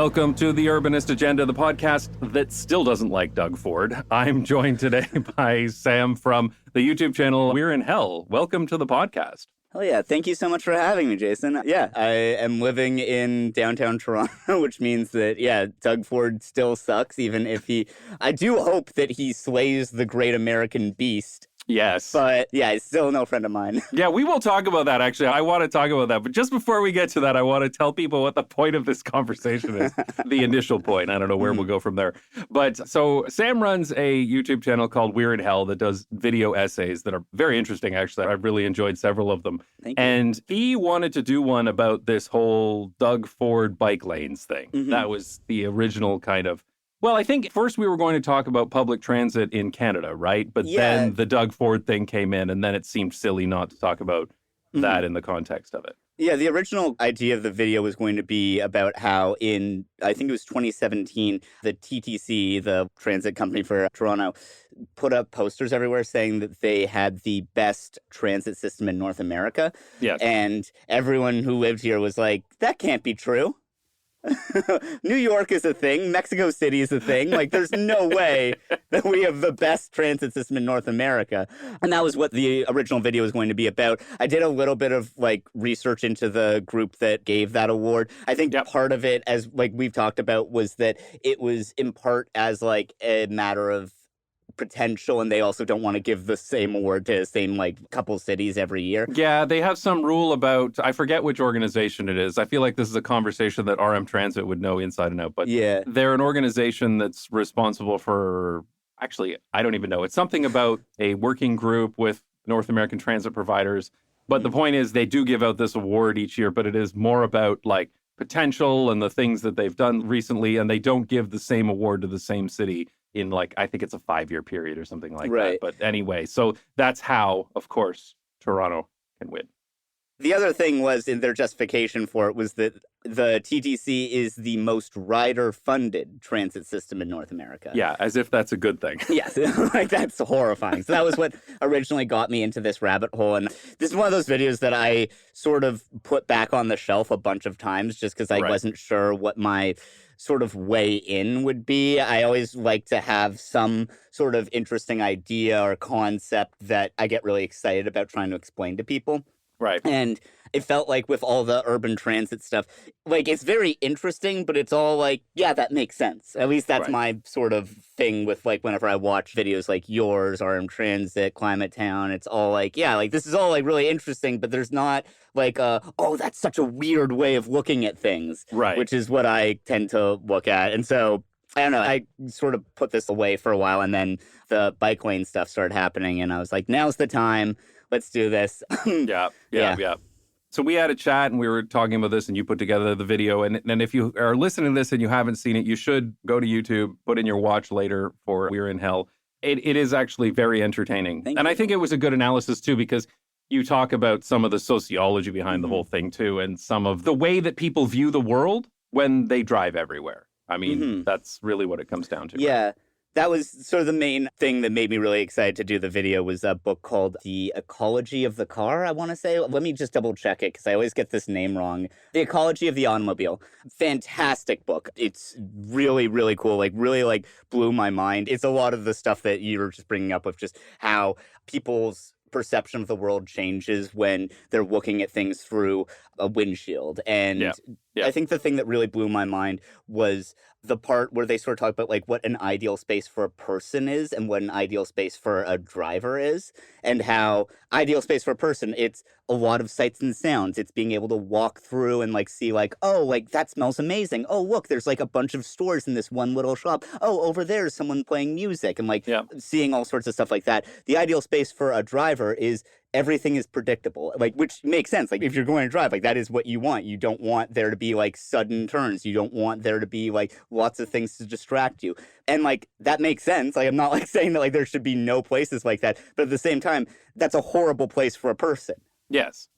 Welcome to the Urbanist Agenda, the podcast that still doesn't like Doug Ford. I'm joined today by Sam from the YouTube channel We're in Hell. Welcome to the podcast. Oh yeah, thank you so much for having me, Jason. Yeah, I am living in downtown Toronto, which means that, Doug Ford still sucks, even if I do hope that he slays the great American beast. Yes. But yeah, he's still no friend of mine. Yeah, we will talk about that, actually. I want to talk about that. But just before we get to that, I want to tell people what the point of this conversation is. The initial point. I don't know where we'll go from there. But so Sam runs a YouTube channel called We're in Hell that does video essays that are very interesting, actually. I've really enjoyed several of them. Thank you. And he wanted to do one about this whole Doug Ford bike lanes thing. That was the original kind of... Well, I think first we were going to talk about public transit in Canada, right? But then the Doug Ford thing came in, and then it seemed silly not to talk about that in the context of it. Yeah, the original idea of the video was going to be about how I think it was 2017, the TTC, the transit company for Toronto, put up posters everywhere saying that they had the best transit system in North America. Yes. And everyone who lived here was like, that can't be true. New York is a thing. Mexico City is a thing. Like, there's no way that we have the best transit system in North America. And that was what the original video was going to be about. I did a little bit of, research into the group that gave that award. I think part of it, as, we've talked about, was that it was in part as, a matter of potential, and they also don't want to give the same award to the same couple cities every year. Yeah, they have some rule about, I forget which organization it is. I feel like this is a conversation that RM Transit would know inside and out, but they're an organization that's responsible for, actually, I don't even know. It's something about a working group with North American transit providers. But the point is they do give out this award each year, but it is more about potential and the things that they've done recently, and they don't give the same award to the same city in I think it's a 5-year period or something like that. But anyway, so that's how, of course, Toronto can win. The other thing was, in their justification for it, was that the TTC is the most rider-funded transit system in North America. Yeah, as if that's a good thing. Yes, that's horrifying. So that was what originally got me into this rabbit hole. And this is one of those videos that I sort of put back on the shelf a bunch of times just because I wasn't sure what my sort of way in would be. I always like to have some sort of interesting idea or concept that I get really excited about trying to explain to people. Right. And it felt like with all the urban transit stuff, it's very interesting, but it's all that makes sense. At least that's my sort of thing with whenever I watch videos like yours, RM Transit, Climate Town, it's all this is all really interesting, but there's not that's such a weird way of looking at things. Right. Which is what I tend to look at. And so I don't know, I sort of put this away for a while, and then the bike lane stuff started happening, and I was like, now's the time. Let's do this. Yeah. So we had a chat and we were talking about this, and you put together the video. And if you are listening to this and you haven't seen it, you should go to YouTube, put in your watch later for We're in Hell. It is actually very entertaining. Thank you. I think it was a good analysis, too, because you talk about some of the sociology behind the whole thing, too, and some of the way that people view the world when they drive everywhere. I mean, that's really what it comes down to. Yeah. Right? That was sort of the main thing that made me really excited to do the video, was a book called The Ecology of the Car, I want to say. Let me just double check it because I always get this name wrong. The Ecology of the Automobile. Fantastic book. It's really, really cool. Really blew my mind. It's a lot of the stuff that you were just bringing up of just how people's perception of the world changes when they're looking at things through a windshield. And I think the thing that really blew my mind was the part where they sort of talk about what an ideal space for a person is and what an ideal space for a driver is, and how ideal space for a person, it's a lot of sights and sounds. It's being able to walk through and see that smells amazing. Oh, look, there's a bunch of stores in this one little shop. Oh, over there is someone playing music, and seeing all sorts of stuff like that. The ideal space for a driver is everything is predictable, which makes sense. If you're going to drive, that is what you want. You don't want there to be sudden turns. You don't want there to be lots of things to distract you. And that makes sense. I'm not saying that there should be no places like that, but at the same time, that's a horrible place for a person. Yes.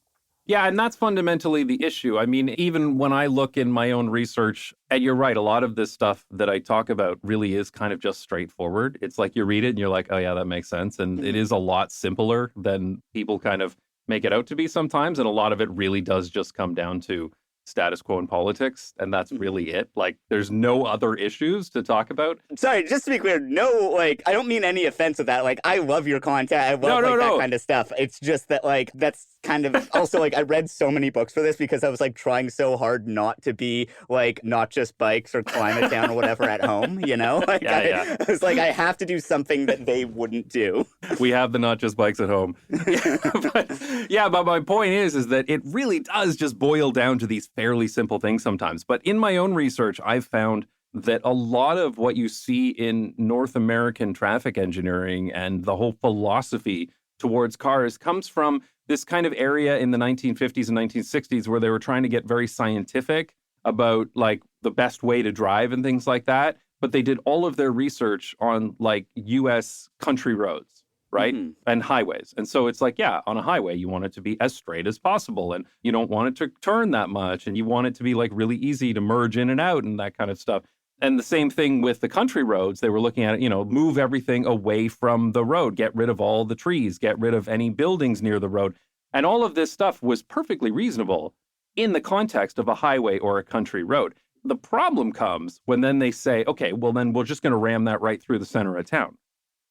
Yeah, and that's fundamentally the issue. I mean, even when I look in my own research, and you're right, a lot of this stuff that I talk about really is kind of just straightforward. It's you read it and you're like, oh yeah, that makes sense. And it is a lot simpler than people kind of make it out to be sometimes. And a lot of it really does just come down to status quo in politics, and that's really it. Like, there's no other issues to talk about. Sorry, just to be clear, no, like, I don't mean any offense with that. Like, I love your content. I love that kind of stuff. It's just that, like, that's kind of also, like, I read so many books for this because I was, like, trying so hard not to be, like, Not Just Bikes or Climate Down or whatever at home, you know? Like, I was like, I have to do something that they wouldn't do. We have the Not Just Bikes at home. But my point is that it really does just boil down to these fairly simple things sometimes. But in my own research, I've found that a lot of what you see in North American traffic engineering and the whole philosophy towards cars comes from this kind of area in the 1950s and 1960s where they were trying to get very scientific about like the best way to drive and things like that. But they did all of their research on like US country roads, right? Mm-hmm. And highways. And so it's like, yeah, on a highway, you want it to be as straight as possible. And you don't want it to turn that much. And you want it to be like really easy to merge in and out and that kind of stuff. And the same thing with the country roads. They were looking at it, move everything away from the road, get rid of all the trees, get rid of any buildings near the road. And all of this stuff was perfectly reasonable in the context of a highway or a country road. The problem comes when then they say, okay, well, then we're just going to ram that right through the center of town,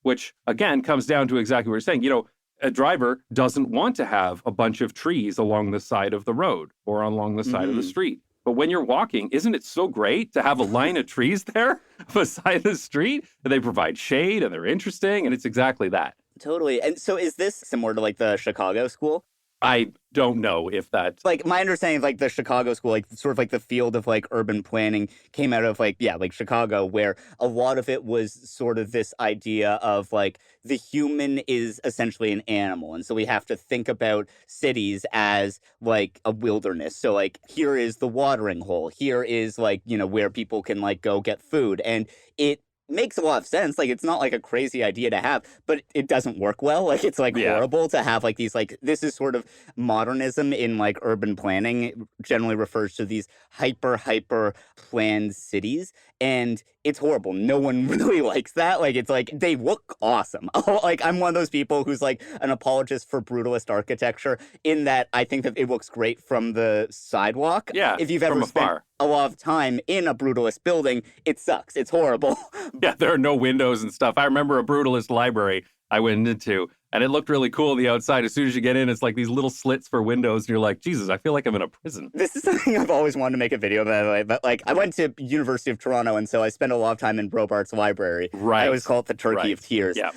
which, again, comes down to exactly what you're saying. A driver doesn't want to have a bunch of trees along the side of the road or along the side of the street. But when you're walking, isn't it so great to have a line of trees there beside the street? They provide shade and they're interesting, and it's exactly that. Totally. And so is this similar to like the Chicago school? I don't know if that... Like, my understanding of, like, the Chicago school, like, sort of, like, the field of, like, urban planning came out of, like, Chicago, where a lot of it was sort of this idea of, like, the human is essentially an animal. And so we have to think about cities as, like, a wilderness. So, like, here is the watering hole. Here is, like, where people can, like, go get food. And it makes a lot of sense. Like, it's not like a crazy idea to have, but it doesn't work well. Like, it's like horrible to have like these, like, this is sort of modernism in like urban planning. It generally refers to these hyper planned cities. And it's horrible. No one really likes that. Like, it's like, they look awesome. Like, I'm one of those people who's like an apologist for brutalist architecture in that I think that it looks great from the sidewalk. Yeah, if you've ever spent a lot of time in a brutalist building, it sucks. It's horrible. Yeah, there are no windows and stuff. I remember a brutalist library I went into, and it looked really cool on the outside. As soon as you get in, it's like these little slits for windows, and you're like, Jesus, I feel like I'm in a prison. This is something I've always wanted to make a video about, but like, I went to University of Toronto, and so I spent a lot of time in Robarts Library. Right. I always call it the Turkey of Tears. Yeah.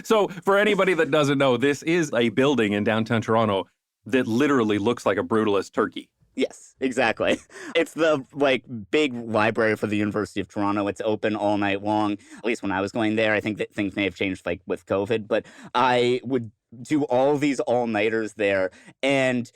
So for anybody that doesn't know, this is a building in downtown Toronto that literally looks like a brutalist turkey. Yes, exactly. It's the, like, big library for the University of Toronto. It's open all night long. At least when I was going there. I think that things may have changed, like, with COVID. But I would do all these all-nighters there. And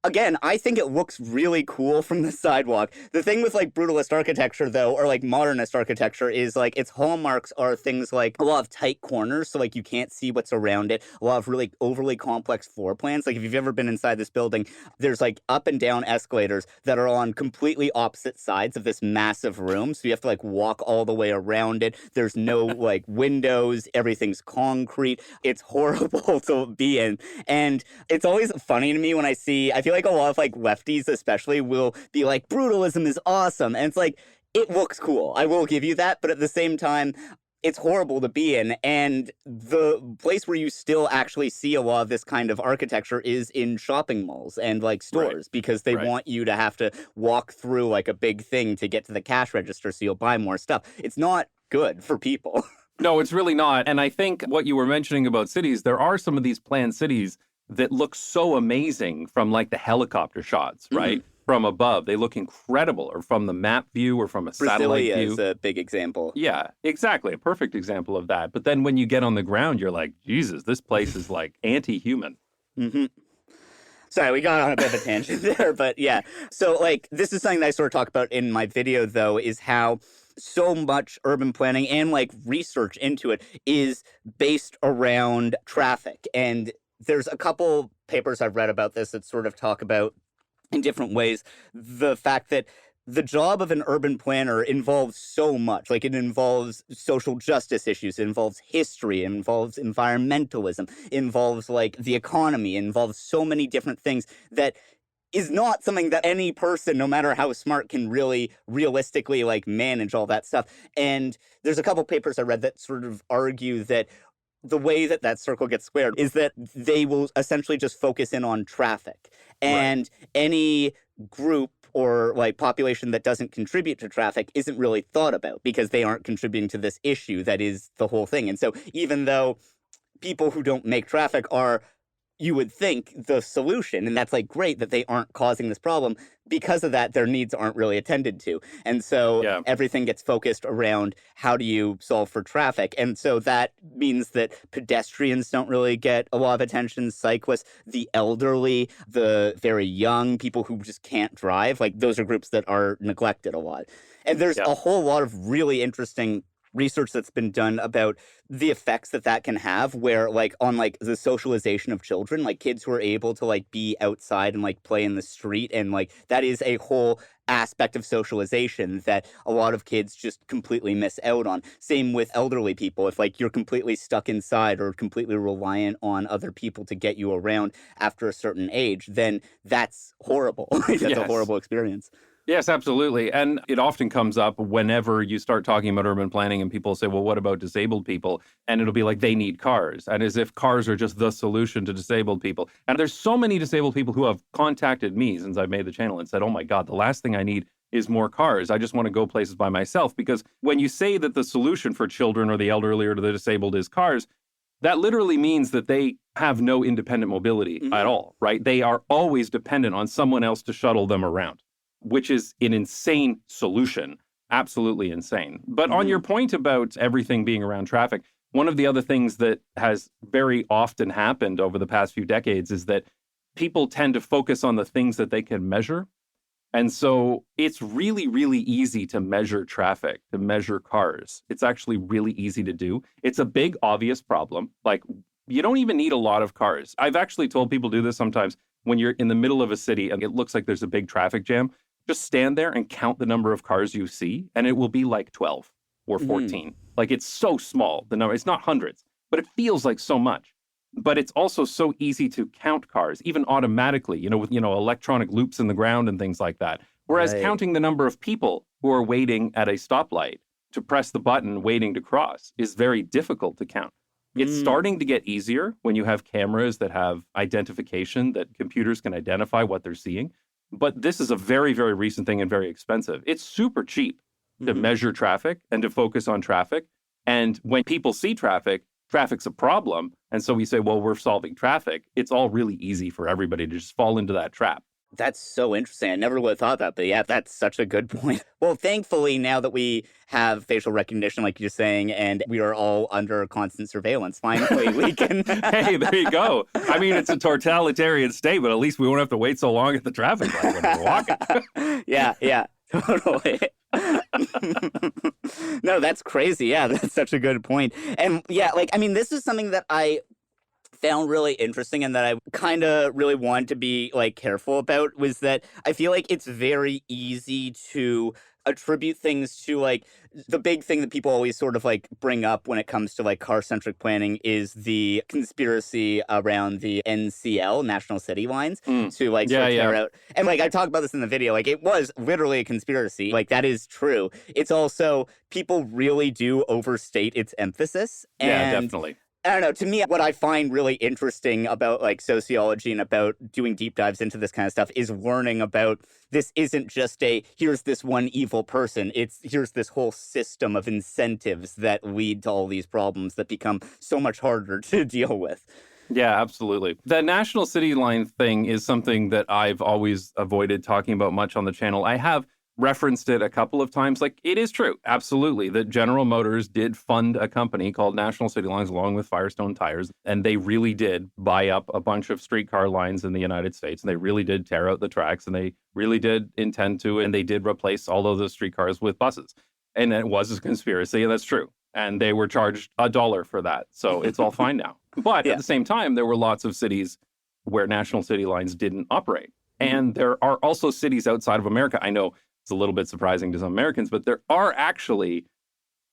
again, I think it looks really cool from the sidewalk. The thing with, like, brutalist architecture, though, or, like, modernist architecture is, like, its hallmarks are things like a lot of tight corners, so, like, you can't see what's around it. A lot of really overly complex floor plans. Like, if you've ever been inside this building, there's, like, up and down escalators that are on completely opposite sides of this massive room, so you have to, like, walk all the way around it. There's no, like, windows. Everything's concrete. It's horrible to be in. And it's always funny to me when I feel like a lot of like lefties especially will be like, brutalism is awesome. And it's like, it looks cool. I will give you that. But at the same time, it's horrible to be in. And the place where you still actually see a lot of this kind of architecture is in shopping malls and like stores, because they want you to have to walk through like a big thing to get to the cash register so you'll buy more stuff. It's not good for people. No, it's really not. And I think what you were mentioning about cities, there are some of these planned cities that look so amazing from like the helicopter shots, right? Mm-hmm. From above. They look incredible, or from the map view or from a satellite view. Brasilia is a big example. Yeah, exactly. A perfect example of that. But then when you get on the ground, you're like, Jesus, this place is like anti-human. Mm-hmm. Sorry, we got on a bit of a tangent there, but yeah. So like, this is something that I sort of talk about in my video, though, is how so much urban planning and like research into it is based around traffic. And there's a couple papers I've read about this that sort of talk about, in different ways, the fact that the job of an urban planner involves so much. Like, it involves social justice issues, it involves history, it involves environmentalism, it involves, like, the economy, it involves so many different things that is not something that any person, no matter how smart, can really realistically like manage all that stuff. And there's a couple papers I read that sort of argue that the way that that circle gets squared is that they will essentially just focus in on traffic, and any group or like population that doesn't contribute to traffic isn't really thought about because they aren't contributing to this issue that is the whole thing. And so even though people who don't make traffic are, you would think, the solution, and that's like great that they aren't causing this problem, because of that their needs aren't really attended to. And so everything gets focused around how do you solve for traffic. And so that means that pedestrians don't really get a lot of attention, cyclists, the elderly, the very young, people who just can't drive, like those are groups that are neglected a lot. And there's a whole lot of really interesting research that's been done about the effects that that can have, where like on like the socialization of children, like kids who are able to like be outside and like play in the street, and like that is a whole aspect of socialization that a lot of kids just completely miss out on. Same with elderly people. If like you're completely stuck inside or completely reliant on other people to get you around after a certain age, then that's horrible. That's a horrible experience. Yes, absolutely. And it often comes up whenever you start talking about urban planning and people say, well, what about disabled people? And it'll be like, they need cars. And as if cars are just the solution to disabled people. And there's so many disabled people who have contacted me since I've made the channel and said, oh my God, the last thing I need is more cars. I just want to go places by myself. Because when you say that the solution for children or the elderly or the disabled is cars, that literally means that they have no independent mobility at all, right? They are always dependent on someone else to shuttle them around, which is an insane solution, absolutely insane. But on your point about everything being around traffic, one of the other things that has very often happened over the past few decades is that people tend to focus on the things that they can measure. And so it's really, really easy to measure traffic, to measure cars. It's actually really easy to do. It's a big, obvious problem. Like, you don't even need a lot of cars. I've actually told people do this sometimes when you're in the middle of a city and it looks like there's a big traffic jam. Just stand there and count the number of cars you see, and it will be like 12 or 14. Like, it's so small, the number. It's not hundreds, but it feels like so much. But it's also so easy to count cars, even automatically, with, electronic loops in the ground and things like that. Whereas counting the number of people who are waiting at a stoplight to press the button waiting to cross is very difficult to count. It's starting to get easier when you have cameras that have identification, that computers can identify what they're seeing. But this is a very, very recent thing and very expensive. It's super cheap to measure traffic and to focus on traffic. And when people see traffic, traffic's a problem. And so we say, well, we're solving traffic. It's all really easy for everybody to just fall into that trap. That's so interesting. I never would have thought that, but yeah, that's such a good point. Well, thankfully, now that we have facial recognition, like you're saying, and we are all under constant surveillance, finally we can... Hey, there you go. I mean, it's a totalitarian state, but at least we won't have to wait so long at the traffic light when we're walking. Yeah, totally. No, that's crazy. Yeah, that's such a good point. And yeah, this is something that I found really interesting and that I kind of really wanted to be careful about, was that I feel like it's very easy to attribute things to the big thing that people always sort of bring up when it comes to car-centric planning is the conspiracy around the NCL, National City Lines, to tear out. And I talk about this in the video, it was literally a conspiracy. That is true. It's also, people really do overstate its emphasis. Yeah, definitely. I don't know. To me, what I find really interesting about sociology and about doing deep dives into this kind of stuff is learning about this isn't just here's this one evil person. Here's this whole system of incentives that lead to all these problems that become so much harder to deal with. Yeah, absolutely. The National City Line thing is something that I've always avoided talking about much on the channel. I have referenced it a couple of times. It is true, absolutely, that General Motors did fund a company called National City Lines along with Firestone Tires, and they really did buy up a bunch of streetcar lines in the United States, and they really did tear out the tracks, and they really did intend to, and they did replace all of those streetcars with buses. And it was a conspiracy, and that's true. And they were charged $1 for that, so it's all fine now. But at the same time, there were lots of cities where National City Lines didn't operate. And there are also cities outside of America. I know it's a little bit surprising to some Americans, but there are actually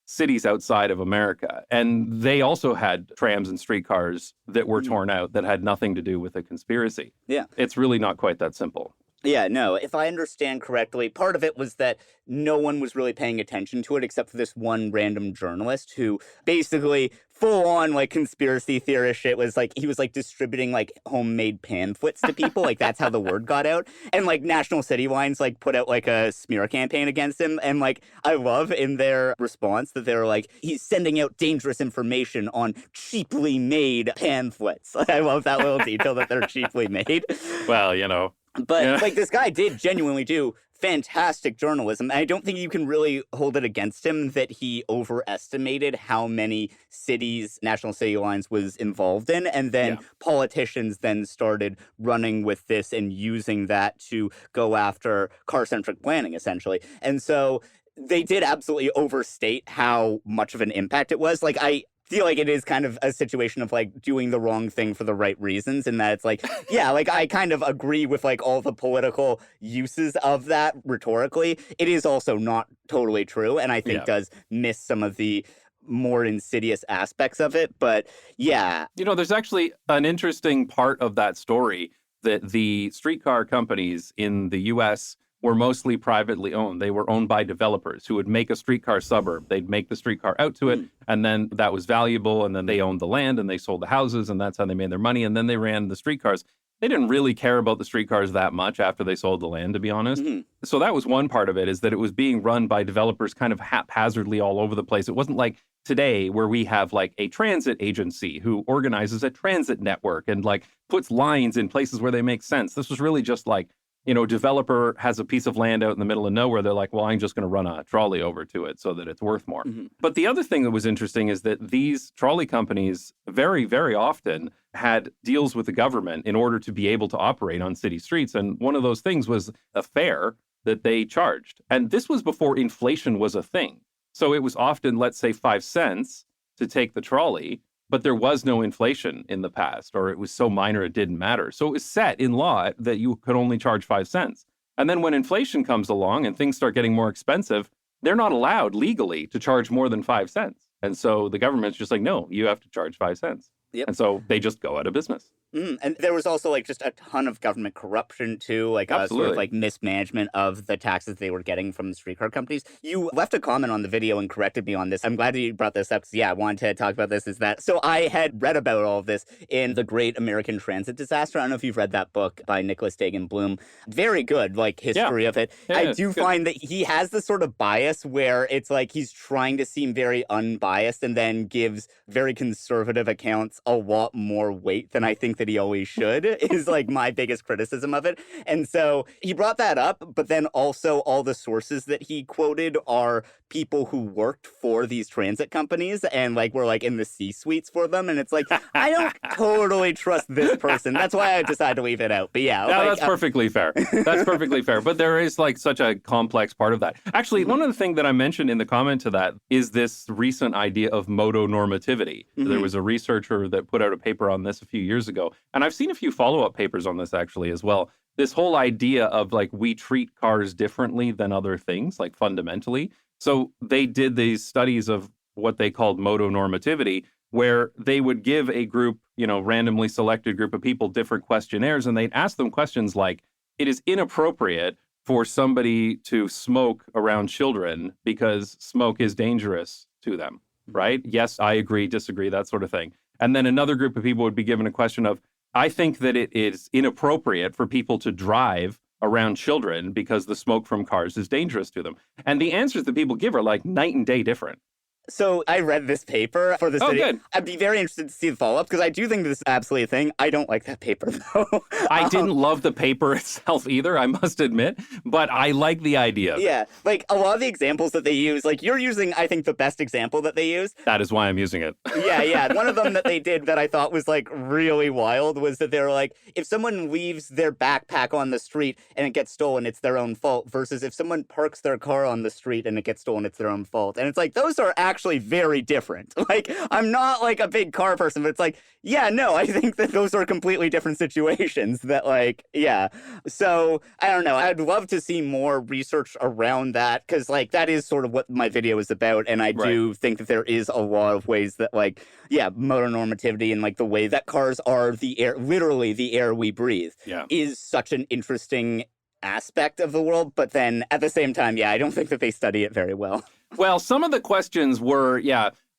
cities outside of America. And they also had trams and streetcars that were torn out that had nothing to do with a conspiracy. Yeah. It's really not quite that simple. Yeah, no, if I understand correctly, part of it was that no one was really paying attention to it except for this one random journalist who basically full on like conspiracy theorist shit was like he was like distributing like homemade pamphlets to people. Like that's how the word got out. And like National City Lines like put out like a smear campaign against him. And like I love in their response that they're like, he's sending out dangerous information on cheaply made pamphlets. I love that little detail that they're cheaply made. Well, you know. But Yeah. like this guy did genuinely do fantastic journalism. And I don't think you can really hold it against him that he overestimated how many cities National City Lines was involved in. And then politicians then started running with this and using that to go after car-centric planning, essentially. And so they did absolutely overstate how much of an impact it was. Like, I feel like it is kind of a situation of like doing the wrong thing for the right reasons, and that it's like, yeah, like I kind of agree with like all the political uses of that rhetorically. It is also not totally true, and I think does miss some of the more insidious aspects of it. But yeah. You know, there's actually an interesting part of that story that the streetcar companies in the US were mostly privately owned. They were owned by developers who would make a streetcar suburb. They'd make the streetcar out to it, and then that was valuable, and then they owned the land, and they sold the houses, and that's how they made their money, and then they ran the streetcars. They didn't really care about the streetcars that much after they sold the land, to be honest. So that was one part of it, is that it was being run by developers kind of haphazardly all over the place. It wasn't like today where we have like a transit agency who organizes a transit network and like puts lines in places where they make sense. This was really just like, you know, a developer has a piece of land out in the middle of nowhere. They're like, well, I'm just going to run a trolley over to it so that it's worth more. But the other thing that was interesting is that these trolley companies very, very often had deals with the government in order to be able to operate on city streets. And one of those things was a fare that they charged. And this was before inflation was a thing. So it was often, let's say, 5 cents to take the trolley. But there was no inflation in the past, or it was so minor it didn't matter. So it was set in law that you could only charge 5 cents. And then when inflation comes along and things start getting more expensive, they're not allowed legally to charge more than 5 cents. And so the government's just like, no, you have to charge 5 cents. And so they just go out of business. And there was also like just a ton of government corruption too, like sort of like mismanagement of the taxes they were getting from the streetcar companies. You left a comment on the video and corrected me on this. I'm glad that you brought this up because I wanted to talk about this. Is that so? I had read about all of this in The Great American Transit Disaster. I don't know if you've read that book by Nicholas Dagan Bloom. Very good, like history of it. I do find that he has this sort of bias where it's like he's trying to seem very unbiased and then gives very conservative accounts a lot more weight than I think that he always should, is like my biggest criticism of it. And so he brought that up, but then also all the sources that he quoted are people who worked for these transit companies and like were like in the C-suites for them. And it's like, I don't totally trust this person. That's why I decided to leave it out. But yeah. No, that's perfectly fair. That's perfectly fair. But there is like such a complex part of that. Actually, one of the things that I mentioned in the comment to that is this recent idea of motonormativity. There was a researcher that put out a paper on this a few years ago. And I've seen a few follow-up papers on this actually as well. This whole idea of like we treat cars differently than other things, like fundamentally. So they did these studies of what they called motonormativity, where they would give a group, you know, randomly selected group of people different questionnaires, and they'd ask them questions like, it is inappropriate for somebody to smoke around children because smoke is dangerous to them, right? Yes, I agree, disagree, that sort of thing. And then another group of people would be given a question of, I think that it is inappropriate for people to drive around children because the smoke from cars is dangerous to them. And the answers that people give are like night and day different. So I read this paper for this video. Good. I'd be very interested to see the follow-up because I do think this is absolutely a thing. I don't like that paper, though. I didn't love the paper itself either, I must admit, but I like the idea. Yeah, like a lot of the examples that they use, like you're using, I think, the best example that they use. That is why I'm using it. Yeah. One of them that they did that I thought was like really wild was that they're like, if someone leaves their backpack on the street and it gets stolen, it's their own fault, versus if someone parks their car on the street and it gets stolen, it's their own fault. And it's like, those are actually very different. Like, I'm not like a big car person, but it's like, yeah, no, I think that those are completely different situations that like, yeah. So I don't know. I'd love to see more research around that because like that is sort of what my video is about. And I do think that there is a lot of ways that like, yeah, motonormativity and like the way that cars are the air, literally the air we breathe, is such an interesting aspect of the world, but then at the same time, yeah, I don't think that they study it very well. Well, some of the questions were,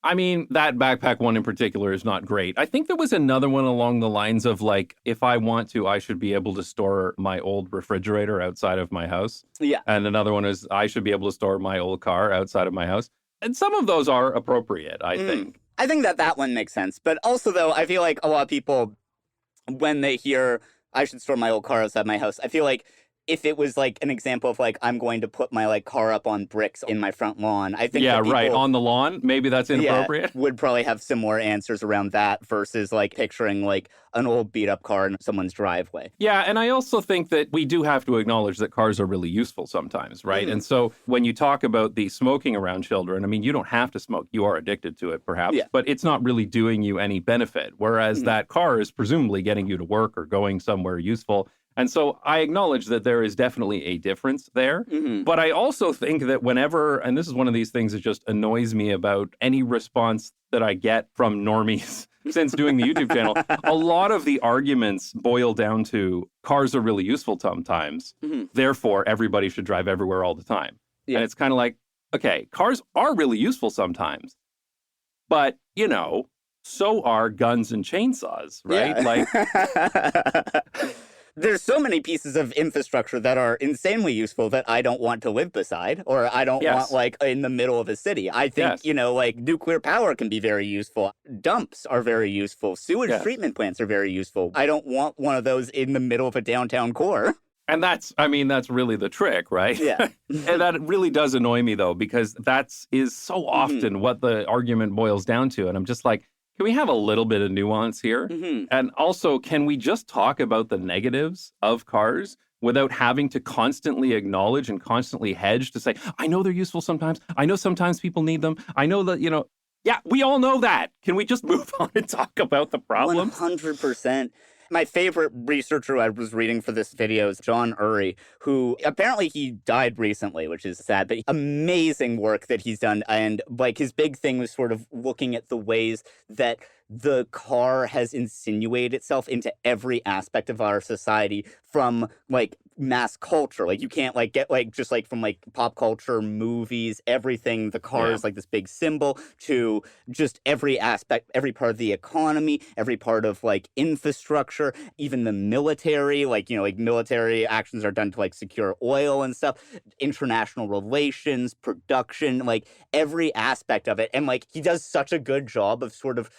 I mean, that backpack one in particular is not great. I think there was another one along the lines of like, if I want to, I should be able to store my old refrigerator outside of my house. Yeah. And another one is I should be able to store my old car outside of my house. And some of those are appropriate, I think. I think that one makes sense. But also, though, I feel like a lot of people, when they hear I should store my old car outside my house, I feel like if it was like an example of like I'm going to put my like car up on bricks in my front lawn, I think right, on the lawn, maybe that's inappropriate. Yeah, would probably have similar answers around that versus like picturing like an old beat up car in someone's driveway. Yeah, and I also think that we do have to acknowledge that cars are really useful sometimes, right? And so when you talk about the smoking around children, I mean, you don't have to smoke. You are addicted to it, perhaps, but it's not really doing you any benefit, whereas that car is presumably getting you to work or going somewhere useful. And so I acknowledge that there is definitely a difference there. But I also think that whenever, and this is one of these things that just annoys me about any response that I get from normies since doing the YouTube channel, a lot of the arguments boil down to cars are really useful sometimes. Therefore, everybody should drive everywhere all the time. And it's kind of like, okay, cars are really useful sometimes. But, you know, so are guns and chainsaws, right? Like... There's so many pieces of infrastructure that are insanely useful that I don't want to live beside, or I don't want like in the middle of a city. I think, you know, like nuclear power can be very useful. Dumps are very useful. Sewage treatment plants are very useful. I don't want one of those in the middle of a downtown core. And that's really the trick, right? Yeah. And that really does annoy me, though, because is so often what the argument boils down to. And I'm just like, can we have a little bit of nuance here? And also, can we just talk about the negatives of cars without having to constantly acknowledge and constantly hedge to say, I know they're useful sometimes. I know sometimes people need them. I know that, you know, we all know that. Can we just move on and talk about the problem? 100%. My favorite researcher I was reading for this video is John Urry, who apparently he died recently, which is sad, but amazing work that he's done. And like his big thing was sort of looking at the ways that the car has insinuated itself into every aspect of our society, from like mass culture. Like you can't like get like just like from like pop culture, movies, everything. The car is like this big symbol, to just every aspect, every part of the economy, every part of like infrastructure, even the military. Like, you know, like military actions are done to like secure oil and stuff, international relations, production, like every aspect of it. And like he does such a good job of sort of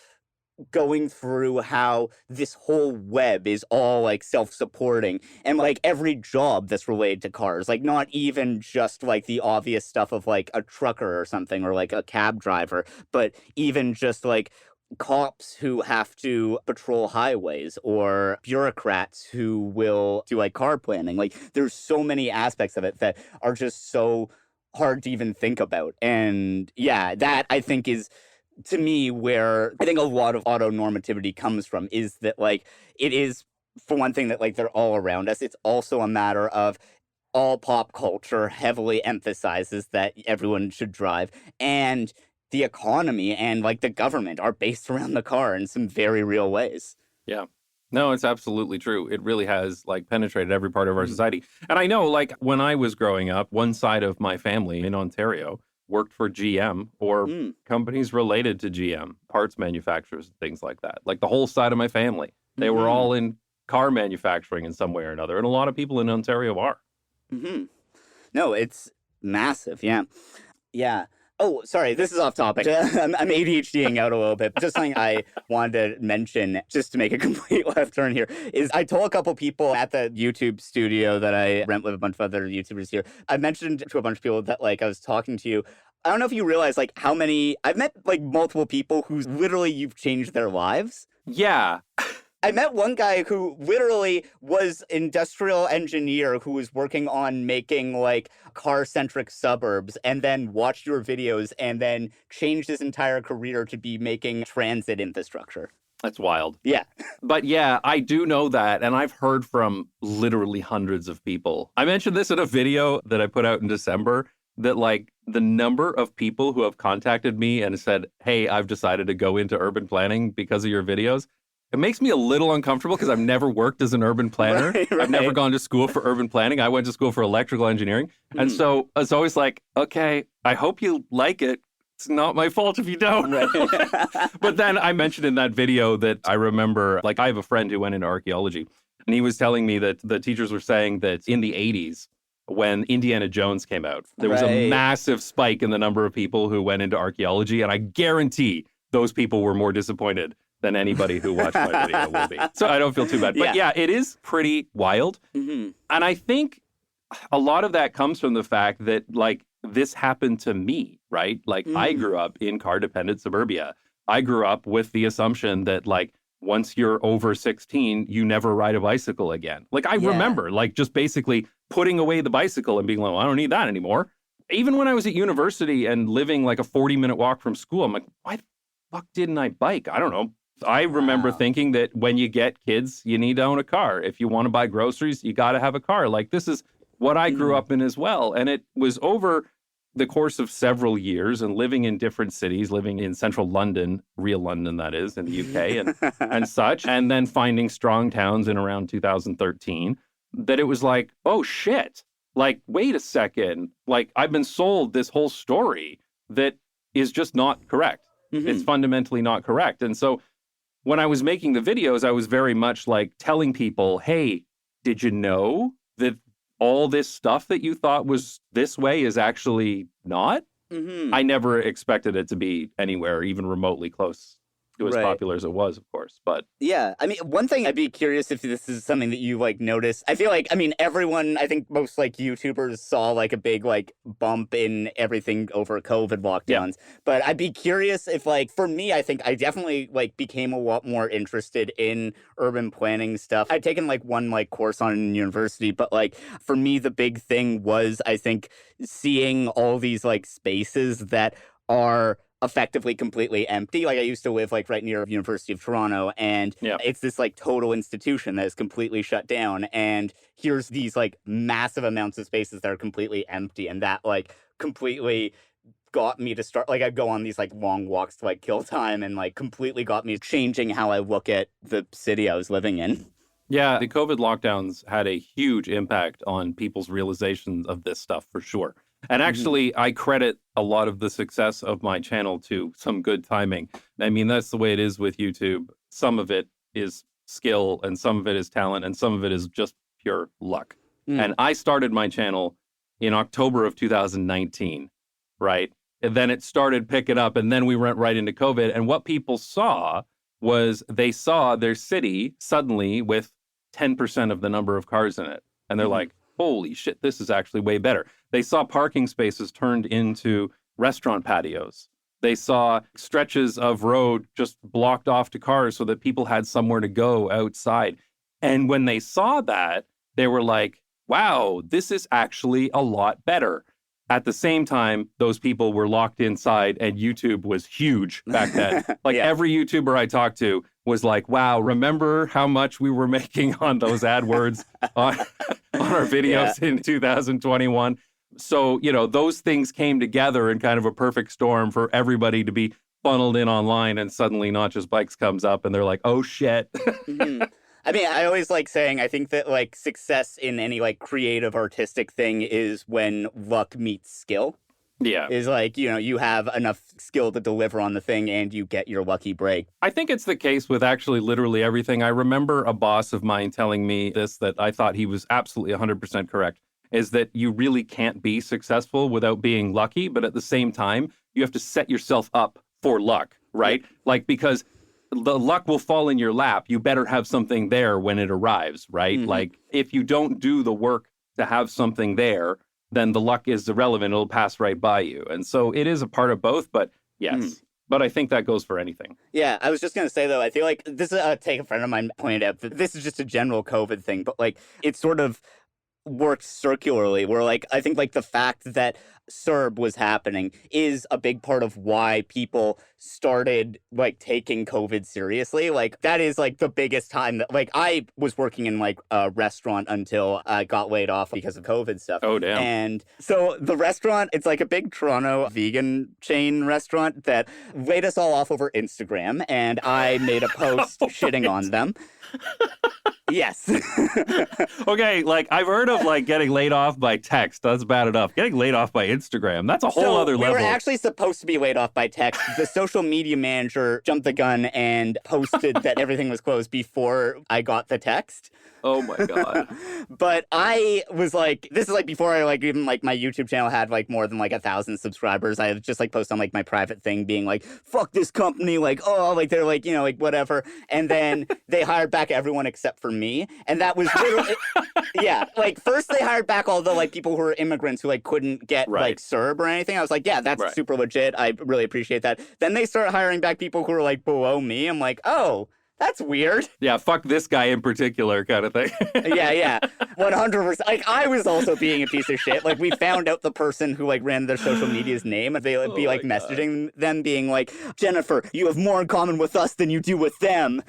going through how this whole web is all like self-supporting, and like every job that's related to cars, like not even just like the obvious stuff of like a trucker or something, or like a cab driver, but even just like cops who have to patrol highways, or bureaucrats who will do like car planning. Like there's so many aspects of it that are just so hard to even think about. And yeah, that I think is, to me, where I think a lot of autonormativity comes from, is that like it is, for one thing, that like they're all around us. It's also a matter of all pop culture heavily emphasizes that everyone should drive, and the economy and like the government are based around the car in some very real ways. Yeah. No, it's absolutely true. It really has like penetrated every part of our society. And I know, like when I was growing up, one side of my family in Ontario worked for GM or companies related to GM, parts manufacturers, things like that. Like the whole side of my family, they were all in car manufacturing in some way or another. And a lot of people in Ontario are. No, it's massive. Yeah. Yeah. Oh, sorry, this is off topic. I'm ADHDing out a little bit. Just something I wanted to mention, just to make a complete left turn here, is I told a couple people at the YouTube studio that I rent with a bunch of other YouTubers here, I mentioned to a bunch of people that like I was talking to you. I don't know if you realize like how many, I've met like multiple people who literally you've changed their lives. Yeah. I met one guy who literally was industrial engineer who was working on making like car-centric suburbs, and then watched your videos and then changed his entire career to be making transit infrastructure. That's wild. Yeah. But yeah, I do know that. And I've heard from literally hundreds of people. I mentioned this in a video that I put out in December, that like the number of people who have contacted me and said, hey, I've decided to go into urban planning because of your videos. it makes me a little uncomfortable because I've never worked as an urban planner. Right. I've never gone to school for urban planning. I went to school for electrical engineering. And so it's always like, okay, I hope you like it. It's not my fault if you don't. Right. But then I mentioned in that video that I remember, like, I have a friend who went into archaeology, and he was telling me that the teachers were saying that in the 80s, when Indiana Jones came out, there was a massive spike in the number of people who went into archaeology. And I guarantee those people were more disappointed than anybody who watched my video will be. So I don't feel too bad. But yeah, it is pretty wild. And I think a lot of that comes from the fact that, like, this happened to me, right? Like, I grew up in car-dependent suburbia. I grew up with the assumption that, like, once you're over 16, you never ride a bicycle again. Like, I remember, like, just basically putting away the bicycle and being like, well, I don't need that anymore. Even when I was at university and living, like, a 40-minute walk from school, I'm like, why the fuck didn't I bike? I don't know. I remember thinking that when you get kids, you need to own a car. If you want to buy groceries, you got to have a car. Like, this is what I grew up in as well. And it was over the course of several years and living in different cities, living in central London, real London, that is, in the UK and such, and then finding strong towns in around 2013, that it was like, oh, shit. Like, wait a second. Like, I've been sold this whole story that is just not correct. It's fundamentally not correct. And so when I was making the videos, I was very much like telling people, hey, did you know that all this stuff that you thought was this way is actually not? I never expected it to be anywhere even remotely close to as popular as it was, of course. But yeah, I mean, one thing I'd be curious if this is something that you like noticed. I feel like, I mean, everyone, I think most like YouTubers saw like a big like bump in everything over COVID lockdowns. But I'd be curious if, like, for me, I think I definitely like became a lot more interested in urban planning stuff. I'd taken like one like course on in university, but like for me, the big thing was, I think, seeing all these like spaces that are effectively completely empty. Like, I used to live like right near University of Toronto, and it's this like total institution that is completely shut down, and here's these like massive amounts of spaces that are completely empty, and that like completely got me to start, like, I'd go on these like long walks to like kill time, and like completely got me changing how I look at the city I was living in. Yeah, the COVID lockdowns had a huge impact on people's realizations of this stuff, for sure. And actually, I credit a lot of the success of my channel to some good timing. I mean, that's the way it is with YouTube. Some of it is skill, and some of it is talent, and some of it is just pure luck. And I started my channel in October of 2019, right? And then it started picking up, and then we went right into COVID. And what people saw was they saw their city suddenly with 10% of the number of cars in it. And they're like, holy shit, this is actually way better. They saw parking spaces turned into restaurant patios. They saw stretches of road just blocked off to cars so that people had somewhere to go outside. And when they saw that, they were like, wow, this is actually a lot better. At the same time, those people were locked inside, and YouTube was huge back then. Like, every YouTuber I talked to was like, wow, remember how much we were making on those AdWords on our videos in 2021? So, you know, those things came together in kind of a perfect storm for everybody to be funneled in online, and suddenly Not Just Bikes comes up and they're like, oh, shit. I mean, I always like saying, I think that like success in any like creative artistic thing is when luck meets skill. Yeah. Is like, you know, you have enough skill to deliver on the thing and you get your lucky break. I think it's the case with actually literally everything. I remember a boss of mine telling me this, that I thought he was absolutely 100% correct, is that you really can't be successful without being lucky. But at the same time, you have to set yourself up for luck, right? Like, because the luck will fall in your lap. You better have something there when it arrives, right? Like, if you don't do the work to have something there, then the luck is irrelevant. It'll pass right by you. And so it is a part of both, but yes. But I think that goes for anything. Yeah, I was just going to say, though, I feel like this is a take a friend of mine pointed out that this is just a general COVID thing, but like it sort of works circularly, where like I think like the fact that CERB was happening is a big part of why people started like taking COVID seriously. Like that is like the biggest time that like I was working in like a restaurant until I got laid off because of COVID stuff. Oh, damn. And so the restaurant, it's like a big Toronto vegan chain restaurant that laid us all off over Instagram, and I made a post shitting on them. Yes. Okay, like I've heard of like getting laid off by text. That's bad enough. Getting laid off by Instagram, that's a whole other level. We were actually supposed to be laid off by text. The social media manager jumped the gun and posted that everything was closed before I got the text. Oh my God. But I was like, this is like before I like even like my YouTube channel had like more than like 1,000 subscribers. I just like post on like my private thing being like, fuck this company, like, oh, like they're like, you know, like whatever. And then they hired back everyone except for me. And that was literally, yeah, like first they hired back all the like people who were immigrants who like couldn't get like CERB or anything. I was like, yeah, that's super legit. I really appreciate that. Then they started hiring back people who were like below me. I'm like, oh, that's weird. Yeah, fuck this guy in particular kind of thing. Yeah. 100%. Like, I was also being a piece of shit. Like, we found out the person who, like, ran their social media's name, and they would be, like, messaging them being like, Jennifer, you have more in common with us than you do with them.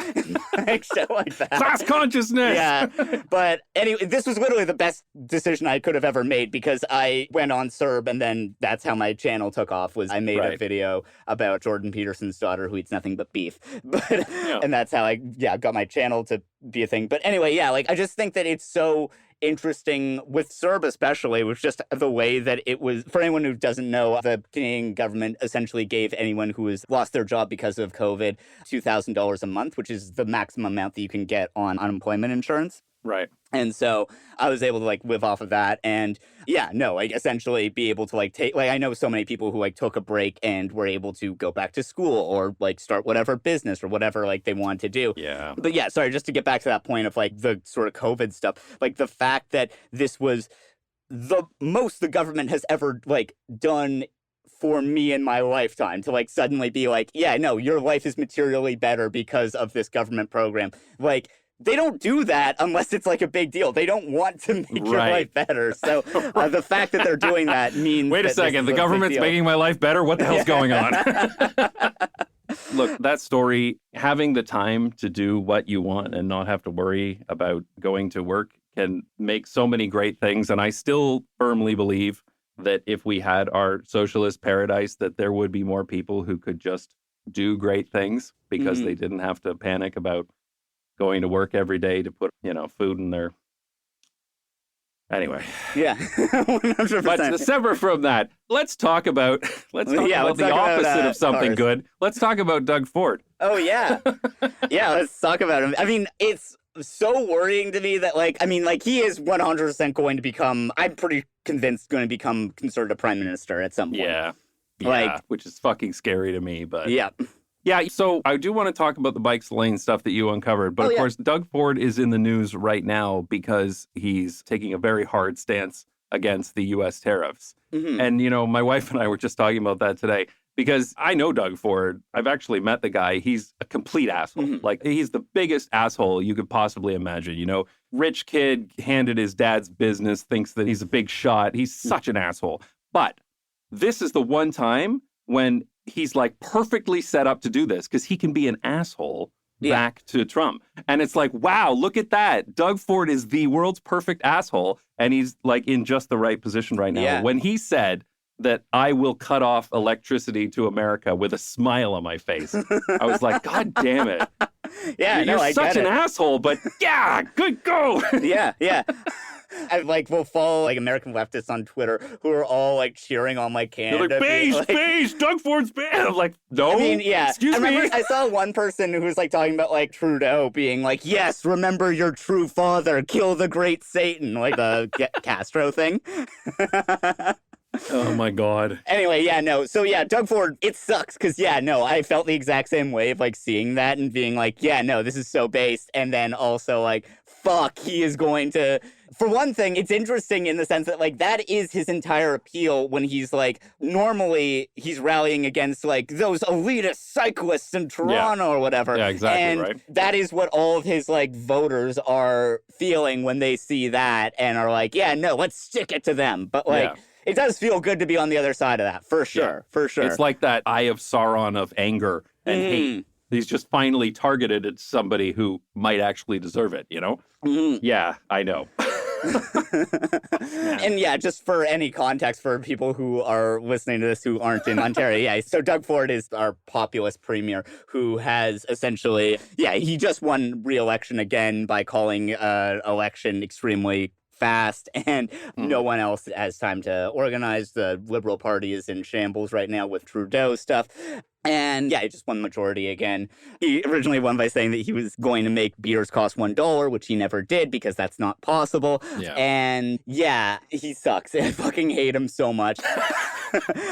Like, shit like that. Class consciousness! Yeah. But anyway, this was literally the best decision I could have ever made because I went on CERB, and then that's how my channel took off, was I made a video about Jordan Peterson's daughter who eats nothing but beef. But and that's how I got my channel to be a thing. But anyway, yeah, like I just think that it's so interesting with CERB especially, was just the way that it was, for anyone who doesn't know, the Canadian government essentially gave anyone who has lost their job because of COVID $2,000 a month, which is the maximum amount that you can get on unemployment insurance. Right. And so I was able to like live off of that and like essentially be able to like take, like I know so many people who like took a break and were able to go back to school or like start whatever business or whatever like they wanted to do. Yeah. But yeah, sorry, just to get back to that point of like the sort of COVID stuff, like the fact that this was the most the government has ever like done for me in my lifetime, to like suddenly be like, yeah, no, your life is materially better because of this government program. Like, they don't do that unless it's like a big deal. They don't want to make your life better. So the fact that they're doing that means Wait a second, the government's making my life better? What the hell's going on? Look, that story, having the time to do what you want and not have to worry about going to work can make so many great things. And I still firmly believe that if we had our socialist paradise, that there would be more people who could just do great things because they didn't have to panic about going to work every day to put, food in their... Anyway. Yeah, 100%. But separate from that, let's talk about the opposite of something good. Let's talk about Doug Ford. Oh, yeah. Yeah, let's talk about him. I mean, it's so worrying to me that, he is 100% going to become, I'm pretty convinced, going to become conservative prime minister at some point. Yeah, which is fucking scary to me, but... Yeah. Yeah, so I do want to talk about the bikes lane stuff that you uncovered. But of course, Doug Ford is in the news right now because he's taking a very hard stance against the U.S. tariffs. Mm-hmm. And, my wife and I were just talking about that today because I know Doug Ford. I've actually met the guy. He's a complete asshole. Mm-hmm. Like, he's the biggest asshole you could possibly imagine. Rich kid, handed his dad's business, thinks that he's a big shot. He's such an asshole. But this is the one time when he's like perfectly set up to do this because he can be an asshole back to Trump. And it's like, wow, look at that. Doug Ford is the world's perfect asshole. And he's like in just the right position right now. Yeah. When he said that I will cut off electricity to America with a smile on my face, I was like, God damn it. Yeah, you're such an asshole, but yeah, good go. Yeah. I will follow American leftists on Twitter who are all cheering on Canada. They're beige, Doug Ford's beige. I'm like, no. I mean, yeah. Excuse me. I saw one person who was talking about Trudeau being like, yes, remember your true father, kill the great Satan, the Castro thing. Oh my God. Anyway, yeah, no. So yeah, Doug Ford, it sucks because I felt the exact same way of seeing that and being like, yeah, no, this is so based. And then also fuck, he is going to... For one thing, it's interesting in the sense that, that is his entire appeal when he's, normally he's rallying against, those elitist cyclists in Toronto or whatever. Yeah, exactly, and right. That is what all of his, voters are feeling when they see that and are like, yeah, no, let's stick it to them. But, it does feel good to be on the other side of that, for sure, for sure. It's like that eye of Sauron of anger and hate. He's just finally targeted at somebody who might actually deserve it, you know? Yeah, I know. And yeah, just for any context for people who are listening to this who aren't in Ontario, yeah, so Doug Ford is our populist premier who has essentially, he just won re-election again by calling election extremely fast, and no one else has time to organize. The Liberal Party is in shambles right now with Trudeau stuff. And yeah, he just won majority again. He originally won by saying that he was going to make beers cost $1, which he never did because that's not possible. Yeah. And yeah, he sucks. I fucking hate him so much.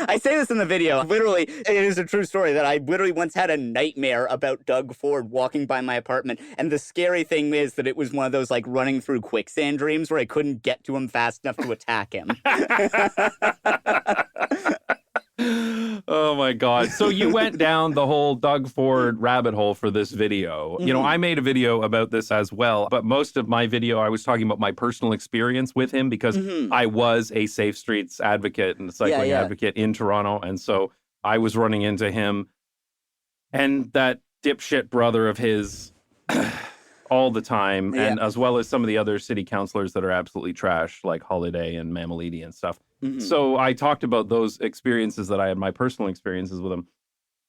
I say this in the video. Literally, it is a true story that I literally once had a nightmare about Doug Ford walking by my apartment. And the scary thing is that it was one of those like running through quicksand dreams where I couldn't get to him fast enough to attack him. Oh my God. So you went down the whole Doug Ford rabbit hole for this video. You know, I made a video about this as well, but most of my video, I was talking about my personal experience with him because I was a safe streets advocate and cycling advocate in Toronto. And so I was running into him and that dipshit brother of his all the time, and as well as some of the other city councilors that are absolutely trash, like Holiday and Mamalidi and stuff. So I talked about those experiences that I had, my personal experiences with him,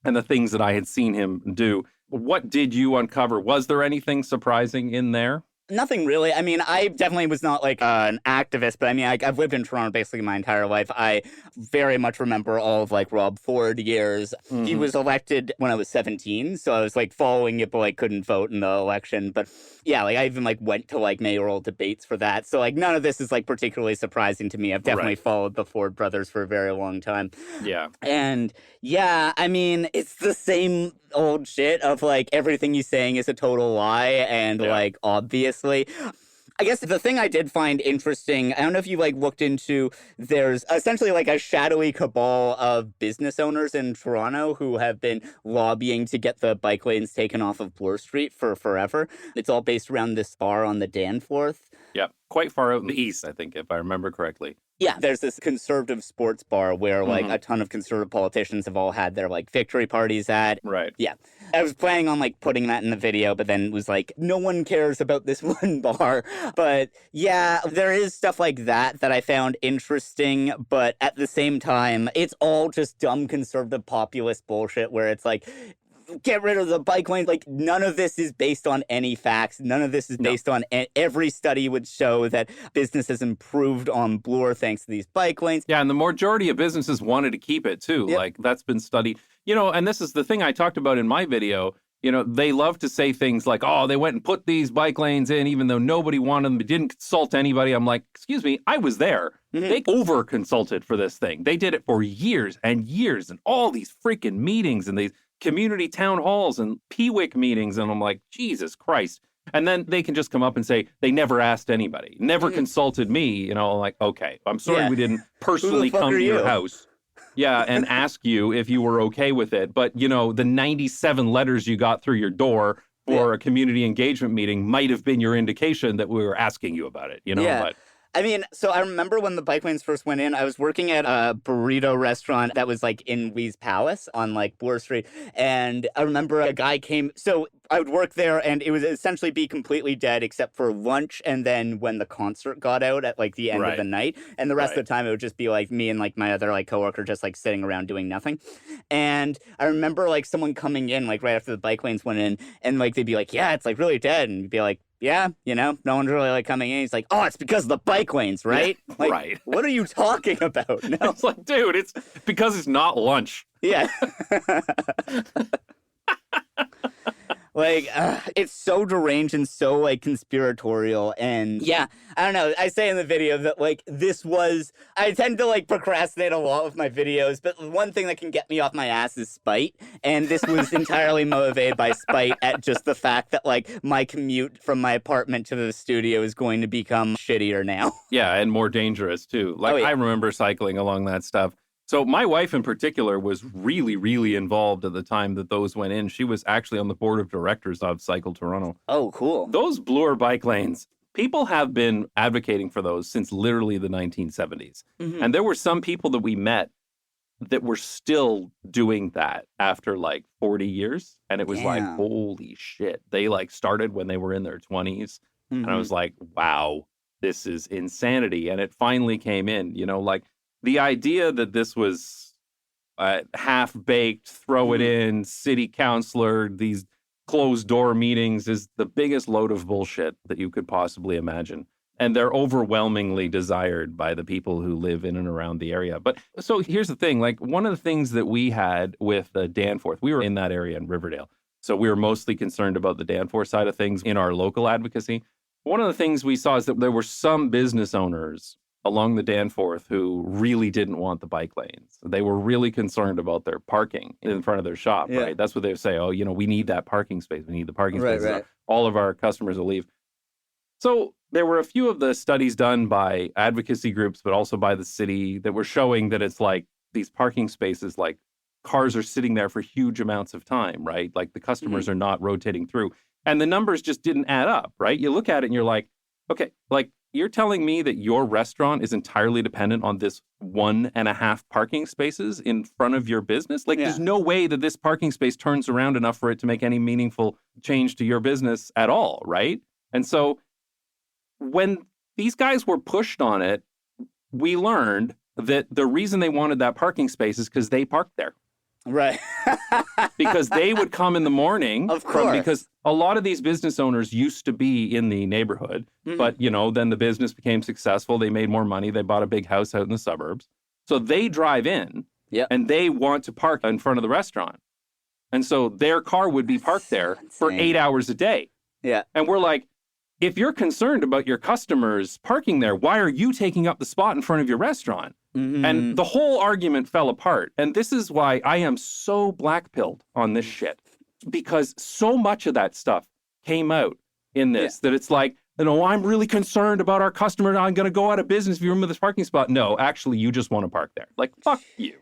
and the things that I had seen him do. What did you uncover? Was there anything surprising in there? Nothing really. I mean, I definitely was not like an activist, but I mean, I've lived in Toronto basically my entire life. I very much remember all of like Rob Ford years. He was elected when I was 17, so I was like following it, but like couldn't vote in the election. But yeah, like I even like went to like mayoral debates for that. So like none of this is like particularly surprising to me. I've definitely followed the Ford brothers for a very long time. Yeah. And yeah, I mean, it's the same old shit of like everything he's saying is a total lie and like obviously. I guess the thing I did find interesting, I don't know if you like looked into, there's essentially like a shadowy cabal of business owners in Toronto who have been lobbying to get the bike lanes taken off of Bloor Street for forever. It's all based around this bar on the Danforth. Yeah, quite far out in the east, I think, if I remember correctly. Yeah, there's this conservative sports bar where like a ton of conservative politicians have all had their like victory parties at. Right. Yeah. I was planning on like putting that in the video, but then was like, no one cares about this one bar. But yeah, there is stuff like that that I found interesting. But at the same time, it's all just dumb conservative populist bullshit where it's like, get rid of the bike lanes. Like, none of this is based on any facts. None of this is based on every study would show that business has improved on Bloor thanks to these bike lanes. Yeah, and the majority of businesses wanted to keep it too. Yep. Like, that's been studied. You know, and this is the thing I talked about in my video. You know, they love to say things like, oh, they went and put these bike lanes in even though nobody wanted them. They didn't consult anybody. I'm like, excuse me, I was there. They over-consulted for this thing. They did it for years and years and all these freaking meetings and these community town halls and PWIC meetings. And I'm like, Jesus Christ. And then they can just come up and say, they never asked anybody, never consulted me. You know, I'm like, okay, I'm sorry we didn't personally come to your house. Yeah, and ask you if you were okay with it. But, you know, the 97 letters you got through your door for a community engagement meeting might have been your indication that we were asking you about it, you know? Yeah. I mean, so I remember when the bike lanes first went in, I was working at a burrito restaurant that was like in Wee's Palace on like Bloor Street. And I remember a guy came, so I would work there and it would essentially be completely dead except for lunch. And then when the concert got out at like the end of the night, and the rest of the time it would just be like me and like my other like coworker just like sitting around doing nothing. And I remember like someone coming in like right after the bike lanes went in and like they'd be like, yeah, it's like really dead. And you'd be like, yeah, you know, no one's really like coming in. He's like, oh, it's because of the bike lanes, right? Yeah, like, right. What are you talking about? No. It's like, dude, it's because it's not lunch. Yeah. Like, it's so deranged and so, like, conspiratorial. And, yeah, I don't know. I say in the video that, like, this was... I tend to, like, procrastinate a lot with my videos, but one thing that can get me off my ass is spite. And this was entirely motivated by spite at just the fact that, like, my commute from my apartment to the studio is going to become shittier now. Yeah, and more dangerous, too. Like, I remember cycling along that stuff. So my wife in particular was really, really involved at the time that those went in. She was actually on the board of directors of Cycle Toronto. Oh, cool. Those Bloor bike lanes people have been advocating for those since literally the 1970s. Mm-hmm. And there were some people that we met that were still doing that after like 40 years. And it was like, holy shit. They like started when they were in their 20s. Mm-hmm. And I was like, wow, this is insanity. And it finally came in, like the idea that this was half-baked, throw it in, city councilor, these closed door meetings is the biggest load of bullshit that you could possibly imagine. And they're overwhelmingly desired by the people who live in and around the area. But so here's the thing, like one of the things that we had with Danforth, we were in that area in Riverdale. So we were mostly concerned about the Danforth side of things in our local advocacy. One of the things we saw is that there were some business owners along the Danforth who really didn't want the bike lanes. They were really concerned about their parking in front of their shop, right? That's what they would say, we need that parking space. We need the parking space. Right. All of our customers will leave. So there were a few of the studies done by advocacy groups, but also by the city that were showing that it's like these parking spaces, like cars are sitting there for huge amounts of time, right? Like the customers are not rotating through. And the numbers just didn't add up, right? You look at it and you're like, okay, like you're telling me that your restaurant is entirely dependent on this 1.5 parking spaces in front of your business? Like there's no way that this parking space turns around enough for it to make any meaningful change to your business at all, right? And so when these guys were pushed on it, we learned that the reason they wanted that parking space is because they parked there. Right. Because they would come in the morning. Of course. Because a lot of these business owners used to be in the neighborhood. But, then the business became successful. They made more money. They bought a big house out in the suburbs. So they drive in and they want to park in front of the restaurant. And so their car would be parked there for 8 hours a day. Yeah. And we're like, if you're concerned about your customers parking there, why are you taking up the spot in front of your restaurant? And the whole argument fell apart. And this is why I am so black-pilled on this shit. Because so much of that stuff came out in this, that it's like, I'm really concerned about our customer. I'm going to go out of business if you remove this parking spot. No, actually, you just want to park there. Like, fuck you.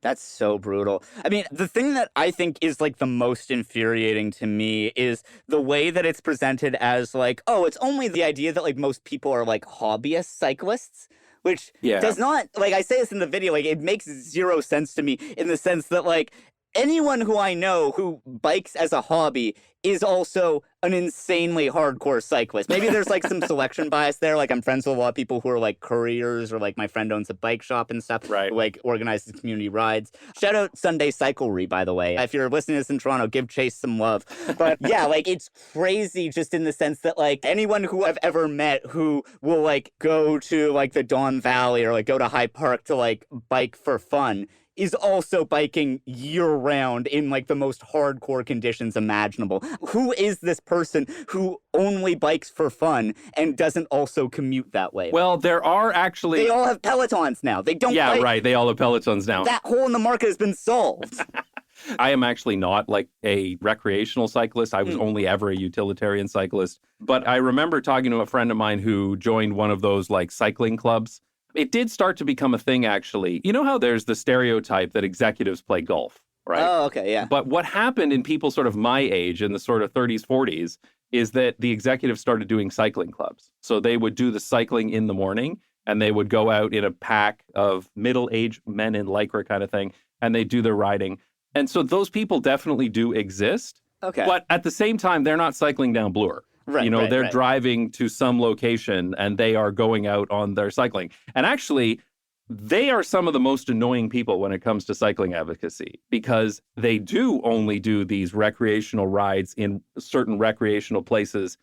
That's so brutal. I mean, the thing that I think is like the most infuriating to me is the way that it's presented as like, it's only the idea that like most people are like hobbyist cyclists, which does not, like I say this in the video, like it makes zero sense to me in the sense that like anyone who I know who bikes as a hobby is also an insanely hardcore cyclist. Maybe there's like some selection bias there. Like I'm friends with a lot of people who are like couriers or like my friend owns a bike shop and stuff. Right. Who, like organizes community rides. Shout out Sunday Cyclery, by the way. If you're listening to this in Toronto, give Chase some love. But yeah, like it's crazy just in the sense that like anyone who I've ever met who will like go to like the Don Valley or like go to High Park to like bike for fun is also biking year-round in, like, the most hardcore conditions imaginable. Who is this person who only bikes for fun and doesn't also commute that way? Well, there are actually... They all have Pelotons now. They don't Yeah, bike. right. They all have Pelotons now. That hole in the market has been solved. I am actually not, like, a recreational cyclist. I was only ever a utilitarian cyclist. But I remember talking to a friend of mine who joined one of those, like, cycling clubs. It did start to become a thing, actually. You know how there's the stereotype that executives play golf, right? Oh, okay, yeah. But what happened in people sort of my age, in the sort of 30s, 40s, is that the executives started doing cycling clubs. So they would do the cycling in the morning, and they would go out in a pack of middle-aged men in Lycra kind of thing, and they do their riding. And so those people definitely do exist. Okay. But at the same time, they're not cycling down Bloor. Right, they're driving to some location and they are going out on their cycling. And actually, they are some of the most annoying people when it comes to cycling advocacy because they do only do these recreational rides in certain recreational places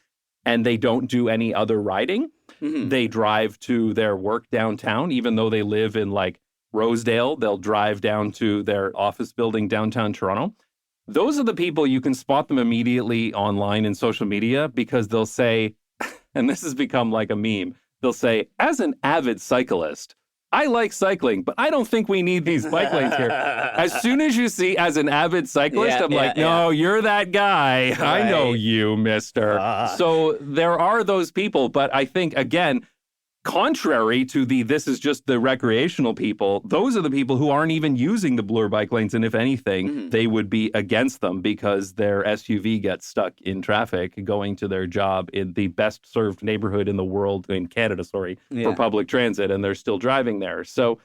and they don't do any other riding. Mm-hmm. They drive to their work downtown, even though they live in like Rosedale, they'll drive down to their office building downtown Toronto. Those are the people you can spot them immediately online in social media because they'll say, and this has become like a meme, they'll say, as an avid cyclist, I like cycling, but I don't think we need these bike lanes here. As soon as you see as an avid cyclist, I'm like, no, you're that guy. Right. I know you, mister. So there are those people, but I think, again, contrary to this is just the recreational people, those are the people who aren't even using the Blur bike lanes. And if anything, they would be against them because their SUV gets stuck in traffic going to their job in the best served neighborhood in the world, in Canada, for public transit, and they're still driving there. So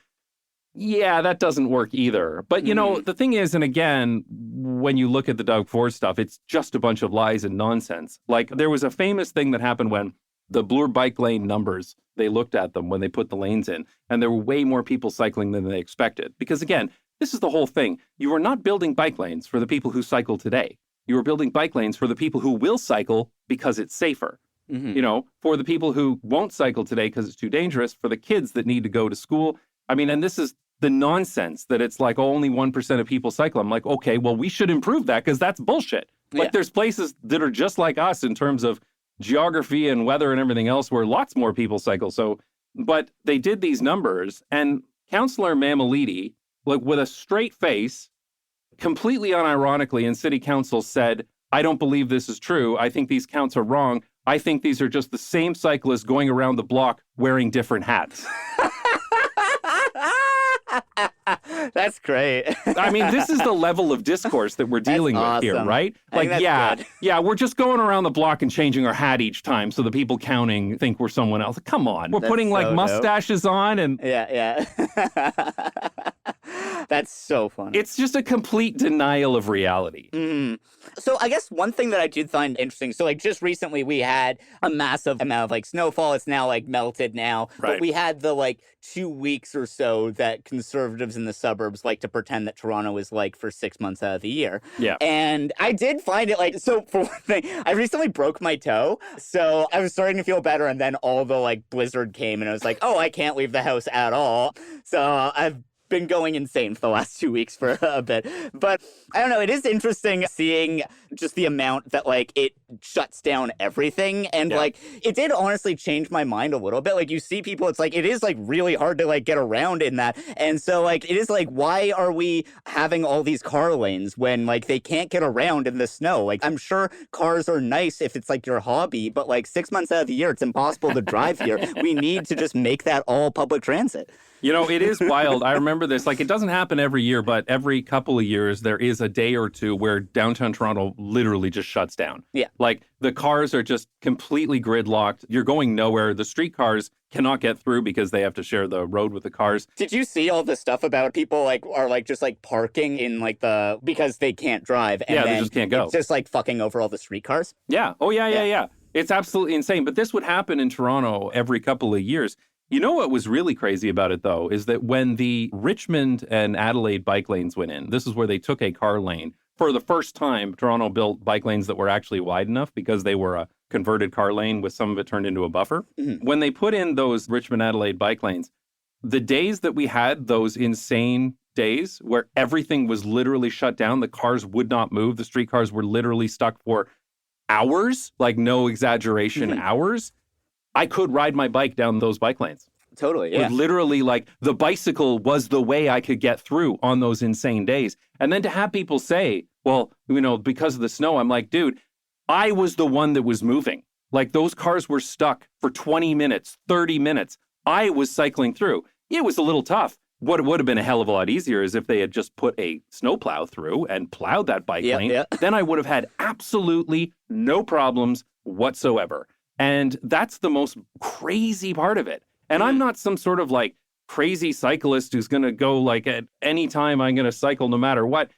yeah, that doesn't work either. But, the thing is, and again, when you look at the Doug Ford stuff, it's just a bunch of lies and nonsense. Like, there was a famous thing that happened when the Blur bike lane numbers, they looked at them when they put the lanes in, and there were way more people cycling than they expected. Because again, this is the whole thing. You are not building bike lanes for the people who cycle today. You are building bike lanes for the people who will cycle because it's safer. For the people who won't cycle today because it's too dangerous, for the kids that need to go to school. I mean, and this is the nonsense that it's like only 1% of people cycle. I'm like, okay, well, we should improve that because that's bullshit. Like, there's places that are just like us in terms of geography and weather and everything else where lots more people cycle. So, but they did these numbers, and Councillor Mammoliti, like with a straight face, completely unironically in city council said, I don't believe this is true. I think these counts are wrong. I think these are just the same cyclists going around the block wearing different hats. That's great. I mean, this is the level of discourse that we're dealing with here, right? Like, we're just going around the block and changing our hat each time so the people counting think we're someone else. Come on. We're putting like mustaches on and... Yeah. That's so funny. It's just a complete denial of reality. So I guess one thing that I did find interesting, so like just recently we had a massive amount of like snowfall. It's now like melted now. Right. But we had the like 2 weeks or so that conservatives in the suburbs like to pretend that Toronto is like for 6 months out of the year. Yeah. And I did find it like, so for one thing, I recently broke my toe. So I was starting to feel better. And then all the like blizzard came and I was like, oh, I can't leave the house at all. So I've been going insane for the last 2 weeks for a bit. But I don't know, it is interesting seeing just the amount that like it shuts down everything. And like it did honestly change my mind a little bit. Like you see people, it's like it is like really hard to like get around in that. And so like it is like, why are we having all these car lanes when like they can't get around in the snow? Like I'm sure cars are nice if it's like your hobby, but like 6 months out of the year it's impossible to drive here. We need to just make that all public transit. It is wild. I remember this. Like, it doesn't happen every year, but every couple of years, there is a day or two where downtown Toronto literally just shuts down. Yeah. Like, the cars are just completely gridlocked. You're going nowhere. The streetcars cannot get through because they have to share the road with the cars. Did you see all the stuff about people like are like just like parking in like because they can't drive? And they just can't go. It's just like fucking over all the streetcars? Yeah. Oh, yeah. It's absolutely insane. But this would happen in Toronto every couple of years. You know what was really crazy about it, though, is that when the Richmond and Adelaide bike lanes went in, this is where they took a car lane. For the first time, Toronto built bike lanes that were actually wide enough because they were a converted car lane with some of it turned into a buffer. Mm-hmm. When they put in those Richmond-Adelaide bike lanes, the days that we had those insane days where everything was literally shut down, the cars would not move, the streetcars were literally stuck for hours, like no exaggeration, hours. I could ride my bike down those bike lanes. Totally, yeah. Literally, like, the bicycle was the way I could get through on those insane days. And then to have people say, well, because of the snow, I'm like, dude, I was the one that was moving. Like, those cars were stuck for 20 minutes, 30 minutes. I was cycling through. It was a little tough. What would have been a hell of a lot easier is if they had just put a snowplow through and plowed that bike lane. Yeah. Then I would have had absolutely no problems whatsoever. And that's the most crazy part of it. And I'm not some sort of like crazy cyclist who's going to go like at any time I'm going to cycle no matter what.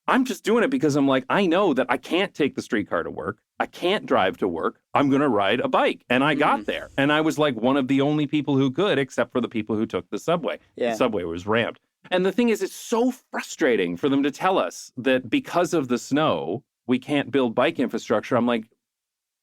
I'm just doing it because I'm like, I know that I can't take the streetcar to work. I can't drive to work. I'm going to ride a bike. And I got there. And I was like one of the only people who could, except for the people who took the subway. Yeah. The subway was ramped. And the thing is, it's so frustrating for them to tell us that because of the snow, we can't build bike infrastructure. I'm like,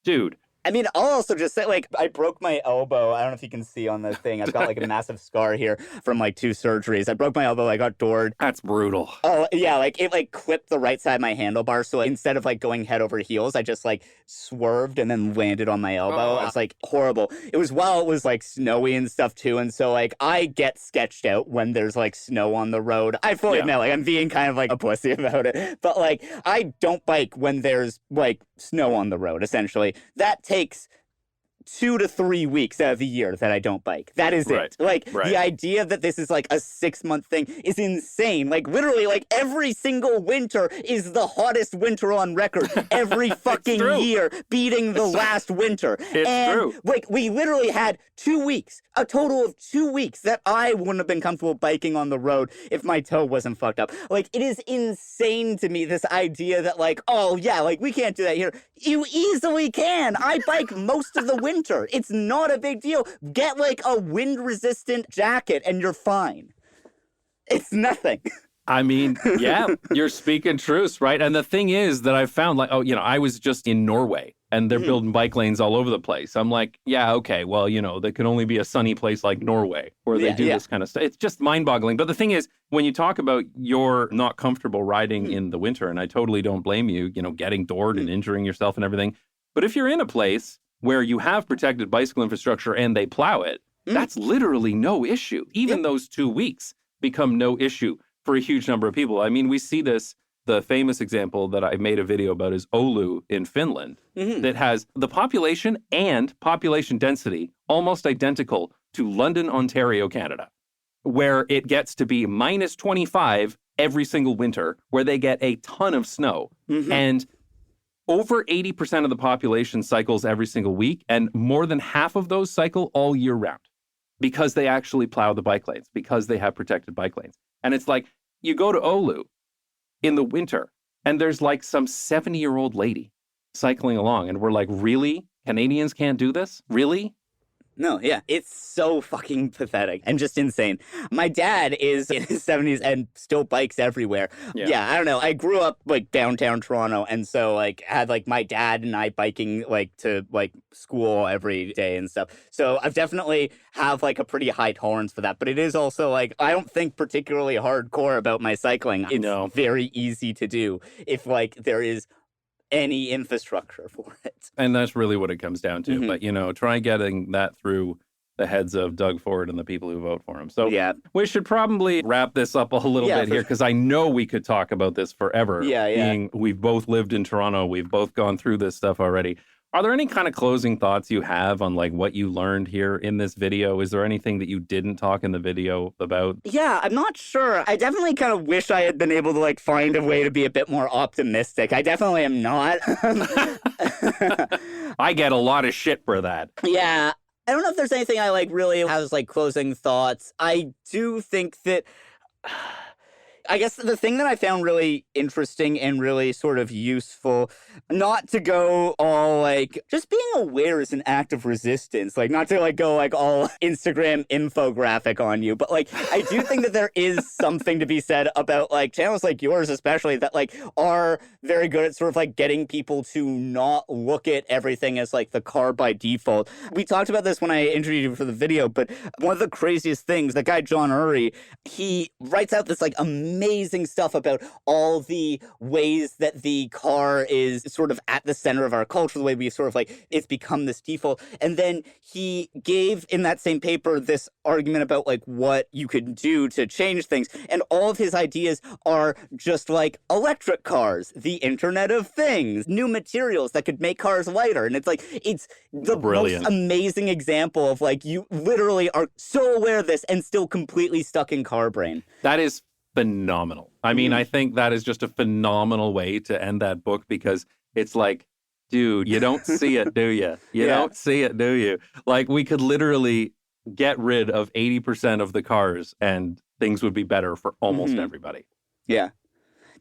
dude. I mean, I'll also just say, like, I broke my elbow. I don't know if you can see on the thing. I've got, like, a massive scar here from, like, 2 surgeries. I broke my elbow. I got doored. That's brutal. Oh, yeah. Like, it, like, clipped the right side of my handlebar. So, like, instead of, like, going head over heels, I just, like, swerved and then landed on my elbow. It was, like, horrible. It was while it was, like, snowy and stuff, too. And so, like, I get sketched out when there's, like, snow on the road. I fully admit, like, I'm being kind of, like, a pussy about it. But, like, I don't bike when there's, like, snow on the road, essentially. That takes 2 to 3 weeks out of the year that I don't bike. That is it. Like, the idea that this is like a 6-month thing is insane. Like, literally, like, every single winter is the hottest winter on record every fucking year, beating the last winter. It's true. Like, we literally had 2 weeks, a total of 2 weeks that I wouldn't have been comfortable biking on the road if my toe wasn't fucked up. Like, it is insane to me, this idea that, like, oh, yeah, like, we can't do that here. You easily can. I bike most of the winter. It's not a big deal. Get, like, a wind-resistant jacket and you're fine. It's nothing. I mean, yeah, you're speaking truth, right? And the thing is that I've found, like, I was just in Norway and they're building bike lanes all over the place. I'm like, yeah, okay, well, there can only be a sunny place like Norway where they do this kind of stuff. It's just mind-boggling. But the thing is, when you talk about you're not comfortable riding in the winter, and I totally don't blame you, getting doored and injuring yourself and everything. But if you're in a place where you have protected bicycle infrastructure and they plow it, that's literally no issue. Even those 2 weeks become no issue for a huge number of people. I mean, we see this, the famous example that I made a video about is Oulu in Finland, that has the population and population density almost identical to London, Ontario, Canada, where it gets to be minus 25 every single winter, where they get a ton of snow. And over 80% of the population cycles every single week, and more than half of those cycle all year round because they actually plow the bike lanes, because they have protected bike lanes. And it's like, you go to Oulu in the winter, and there's like some 70-year-old lady cycling along, and we're like, really? Canadians can't do this? Really? No, yeah. It's so fucking pathetic and just insane. My dad is in his 70s and still bikes everywhere. Yeah, I don't know. I grew up, like, downtown Toronto, and so, like, had, like, my dad and I biking, like, to, like, school every day and stuff. So I've definitely have, like, a pretty high tolerance for that. But it is also, like, I don't think particularly hardcore about my cycling. It's very easy to do if, like, there is any infrastructure for it. And that's really what it comes down to. But, try getting that through the heads of Doug Ford and the people who vote for him. So we should probably wrap this up a little bit here, because I know we could talk about this forever. Being we've both lived in Toronto. We've both gone through this stuff already. Are there any kind of closing thoughts you have on, like, what you learned here in this video? Is there anything that you didn't talk in the video about? Yeah, I'm not sure. I definitely kind of wish I had been able to, like, find a way to be a bit more optimistic. I definitely am not. I get a lot of shit for that. Yeah. I don't know if there's anything I, like, really has, like, closing thoughts. I do think that I guess the thing that I found really interesting and really sort of useful, not to go all, like, just being aware is an act of resistance, like, not to, like, go, like, all Instagram infographic on you, but, like, I do think that there is something to be said about, like, channels like yours especially that, like, are very good at sort of, like, getting people to not look at everything as, like, the car by default. We talked about this when I interviewed you for the video, but one of the craziest things, the guy John Urry, he writes out this, like, amazing stuff about all the ways that the car is sort of at the center of our culture, the way we sort of, like, it's become this default. And then he gave in that same paper this argument about, like, what you could do to change things. And all of his ideas are just like electric cars, the Internet of Things, new materials that could make cars lighter. And it's like, it's the most amazing example of, like, you literally are so aware of this and still completely stuck in car brain. That is phenomenal. I mean, I think that is just a phenomenal way to end that book, because it's like, dude, you don't see it, do you? You don't see it, do you? Like, we could literally get rid of 80% of the cars and things would be better for almost everybody. Yeah.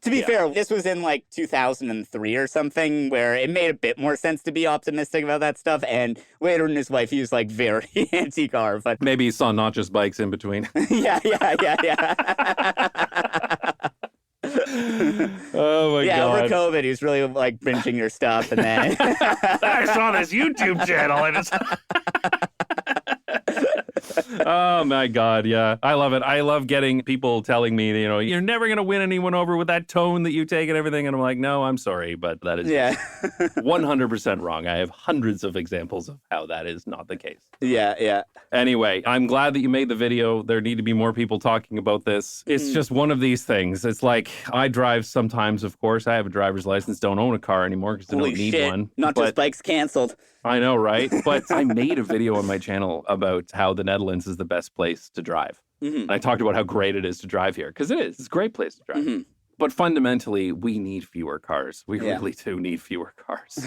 To be fair, this was in, like, 2003 or something, where it made a bit more sense to be optimistic about that stuff. And later in his life, he was, like, very anti-car. But maybe he saw not just bikes in between. yeah. Oh, my God. Yeah, over COVID, he was really, like, binging your stuff. And then I saw this YouTube channel and it's... Oh, my God. Yeah, I love it. I love getting people telling me, you're never going to win anyone over with that tone that you take and everything. And I'm like, no, I'm sorry, but that is 100% wrong. I have hundreds of examples of how that is not the case. Yeah. Anyway, I'm glad that you made the video. There need to be more people talking about this. It's just one of these things. It's like, I drive sometimes, of course. I have a driver's license, don't own a car anymore because I don't need one. Not just bikes canceled. I know, right? But I made a video on my channel about how the Netherlands is the best place to drive. And I talked about how great it is to drive here, because it is. It's a great place to drive. But fundamentally, we need fewer cars. We really do need fewer cars.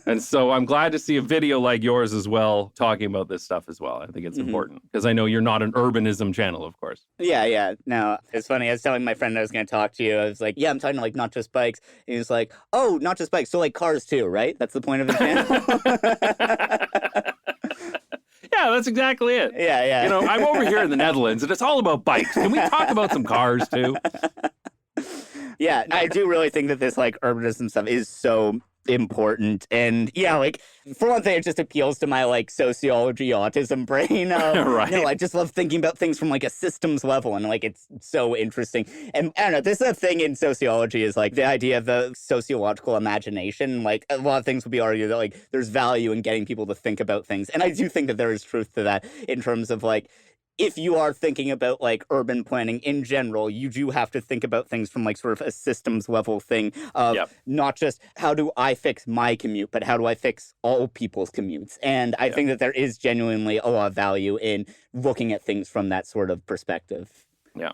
And so I'm glad to see a video like yours as well, talking about this stuff as well. I think it's important, because I know you're not an urbanism channel, of course. Yeah. No, it's funny. I was telling my friend I was going to talk to you. I was like, yeah, I'm talking like not just bikes. And he was like, oh, not just bikes. So like cars too, right? That's the point of the channel. Yeah, that's exactly it. Yeah. You know, I'm over here in the Netherlands, and it's all about bikes. Can we talk about some cars too? Yeah, I do really think that this like urbanism stuff is so important. And yeah, like for one thing, it just appeals to my like sociology autism brain. Right. No, I just love thinking about things from like a systems level, and like it's so interesting. And I don't know, this is a thing in sociology, is like the idea of the sociological imagination. Like a lot of things will be argued that like there's value in getting people to think about things. And I do think that there is truth to that, in terms of like, if you are thinking about like urban planning in general, you do have to think about things from like sort of a systems level thing of not just how do I fix my commute, but how do I fix all people's commutes? And I think that there is genuinely a lot of value in looking at things from that sort of perspective. Yeah.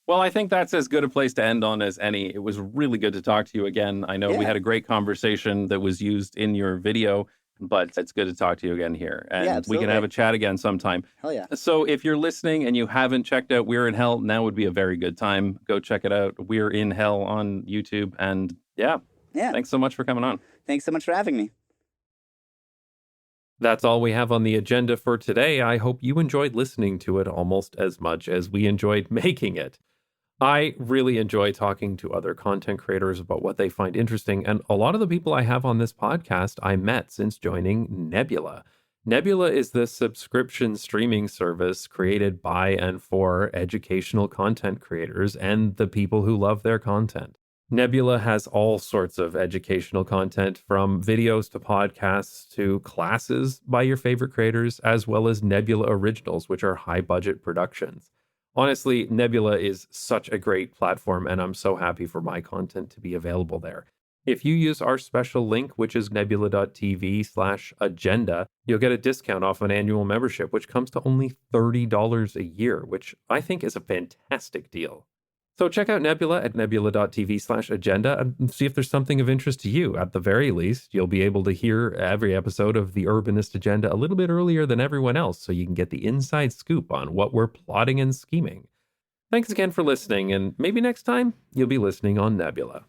Well, I think that's as good a place to end on as any. It was really good to talk to you again. I know we had a great conversation that was used in your video, but it's good to talk to you again here. And we can have a chat again sometime. Hell yeah. So if you're listening and you haven't checked out We're in Hell, now would be a very good time. Go check it out. We're in Hell on YouTube. And thanks so much for coming on. Thanks so much for having me. That's all we have on the agenda for today. I hope you enjoyed listening to it almost as much as we enjoyed making it. I really enjoy talking to other content creators about what they find interesting, and a lot of the people I have on this podcast I met since joining Nebula. Nebula is this subscription streaming service created by and for educational content creators and the people who love their content. Nebula has all sorts of educational content, from videos to podcasts to classes by your favorite creators, as well as Nebula Originals, which are high-budget productions. Honestly, Nebula is such a great platform, and I'm so happy for my content to be available there. If you use our special link, which is nebula.tv/agenda, you'll get a discount off an annual membership, which comes to only $30 a year, which I think is a fantastic deal. So check out Nebula at nebula.tv/agenda and see if there's something of interest to you. At the very least, you'll be able to hear every episode of the Urbanist Agenda a little bit earlier than everyone else, so you can get the inside scoop on what we're plotting and scheming. Thanks again for listening, and maybe next time you'll be listening on Nebula.